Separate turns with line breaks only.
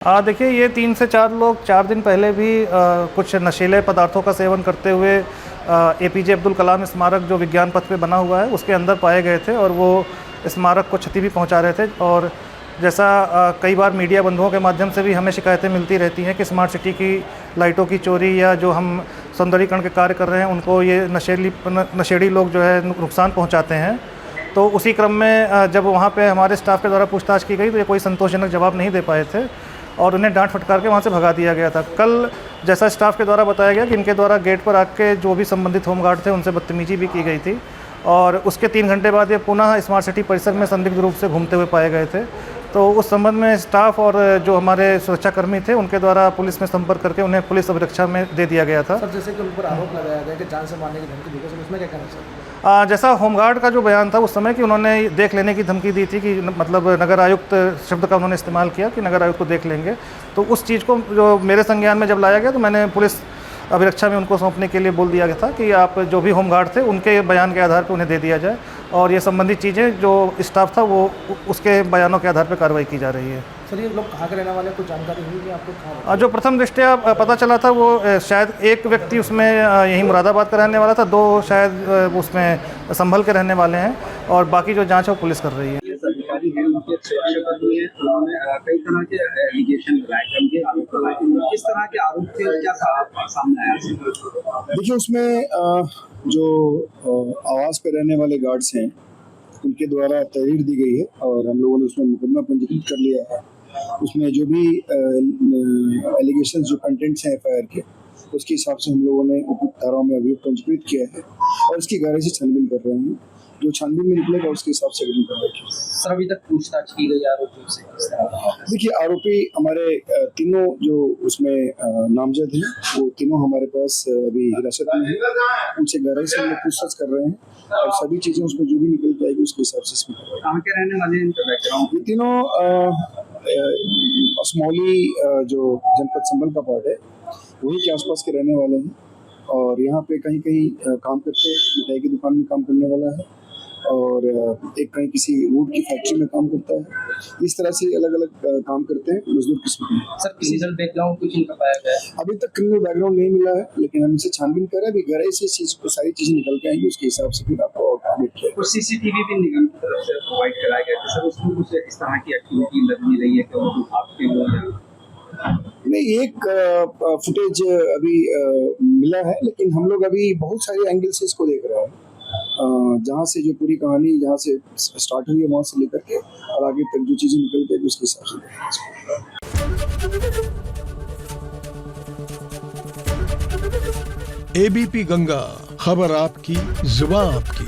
देखिए ये 3 से 4 लोग 4 दिन पहले भी कुछ नशीले पदार्थों का सेवन करते हुए एपीजे अब्दुल कलाम स्मारक जो विज्ञान पथ पे बना हुआ है उसके अंदर पाए गए थे और वो स्मारक को क्षति भी पहुंचा रहे थे। और जैसा कई बार मीडिया बंधुओं के माध्यम से भी हमें शिकायतें मिलती रहती हैं कि स्मार्ट सिटी की लाइटों की चोरी या जो हम सौंदर्यीकरण के कार्य कर रहे हैं उनको ये नशेड़ी लोग जो है नुकसान पहुँचाते हैं। तो उसी क्रम में जब वहाँ पे हमारे स्टाफ के द्वारा पूछताछ की गई तो ये कोई संतोषजनक जवाब नहीं दे पाए थे और उन्हें डांट फटकार के वहाँ से भगा दिया गया था। कल जैसा स्टाफ के द्वारा बताया गया कि इनके द्वारा गेट पर आके जो भी संबंधित होमगार्ड थे उनसे बदतमीजी भी की गई थी और उसके 3 घंटे बाद ये पुनः स्मार्ट सिटी परिसर में संदिग्ध रूप से घूमते हुए पाए गए थे। तो उस संबंध में स्टाफ और जो हमारे सुरक्षाकर्मी थे उनके द्वारा पुलिस में संपर्क करके उन्हें पुलिस अभिरक्षा में दे दिया गया था।
सर, जैसे कि उन पर आरोप लगाया गया कि जान से मारने की धमकी दी गई, उसमें क्या कहना चाहिए?
जैसा होमगार्ड का जो बयान था उस समय कि उन्होंने देख लेने की धमकी दी थी कि मतलब नगर आयुक्त शब्द का उन्होंने इस्तेमाल किया कि नगर आयुक्त को देख लेंगे। तो उस चीज़ को जो मेरे संज्ञान में जब लाया गया तो मैंने पुलिस अभिरक्षा में उनको सौंपने के लिए बोल दिया गया था कि आप जो भी होमगार्ड थे उनके बयान के आधार पर उन्हें दे दिया जाए और ये संबंधित चीज़ें जो स्टाफ था वो उसके बयानों के आधार पर कार्रवाई की जा रही है।
सर, ये लोग कहाँ के रहने वाले, कुछ जानकारी हुई कि आपको कहाँ?
जो प्रथम दृष्टया पता चला था वो शायद एक व्यक्ति उसमें यहीं मुरादाबाद का रहने वाला था, 2 शायद उसमें संभल के रहने वाले हैं और बाकी जो जांच है वो पुलिस कर रही है।
अधिकारी हैं, उनके सुरक्षाकर्मी हैं, उन्होंने कई तरह के एलिगेशन लगाए, किस तरह के आरोप थे, क्या सामने आया?
देखिए, उसमें जो आवास पे रहने वाले गार्ड्स हैं उनके द्वारा तहरीर दी गई है और हम लोगों ने उसमें मुकदमा पंजीकृत कर लिया है। उसमें जो भी एलिगेशंस जो कंटेंट्स हैं एफआईआर के उसके हिसाब से हम लोगों ने उपयुक्त धाराओं में अभियोग पंजीकृत किया है और इसकी गहराई से छानबीन कर रहे हैं। जो छानबीन में निकलेगा उसके हिसाब से अग्रिम कार्रवाई की।
सर, अभी तक पूछताछ की गई आरोपियों से किस तरह?
देखिए, आरोपी हमारे तीनों जो उसमें नामजद हैं वो तीनों हमारे पास अभी हिरासत में हैं। उनसे गहराई से हम लोग पूछताछ कर रहे हैं और सभी चीज़ें उसमें जो भी निकल जाएगी उसके हिसाब से इसमें करेंगे।
कहाँ के रहने वाले हैं?
ये तीनों असमौली जो जनपद संभल का पार्ट है वही के आसपास के रहने वाले हैं और यहाँ पे कहीं कहीं काम करते हैं, मिठाई की दुकान में काम करने वाला है और एक कहीं किसी वुड की फैक्ट्री में काम करता है। इस तरह से अलग अलग काम करते हैं मजदूर किस्म के।
सर, क्रिमिनल बैकग्राउंड कुछ इनका पाया गया है?
अभी तक क्रिमिनल बैकग्राउंड नहीं मिला है लेकिन हम इसे छानबीन कर रहे हैं। अभी गहराई से इस चीज़ को सारी चीज़ें निकल के आएंगी, उसके हिसाब से फिर आपको अपडेट किया।
और सीसीटीवी भी निगम की तरफ से प्रोवाइड कराया गया था। सर, उसमें कुछ इस तरह की एक्टिविटी लग नहीं रही है कि आपके लोग
नहीं, एक फुटेज अभी मिला है लेकिन हम लोग अभी बहुत सारे एंगल से इसको देख रहे हैं। जहाँ से जो पूरी कहानी जहाँ से स्टार्ट हुई है वहाँ से लेकर के और आगे तक जो चीज़ें निकल के उसके हिसाब से।
एबीपी गंगा, खबर आपकी, जुबान आपकी।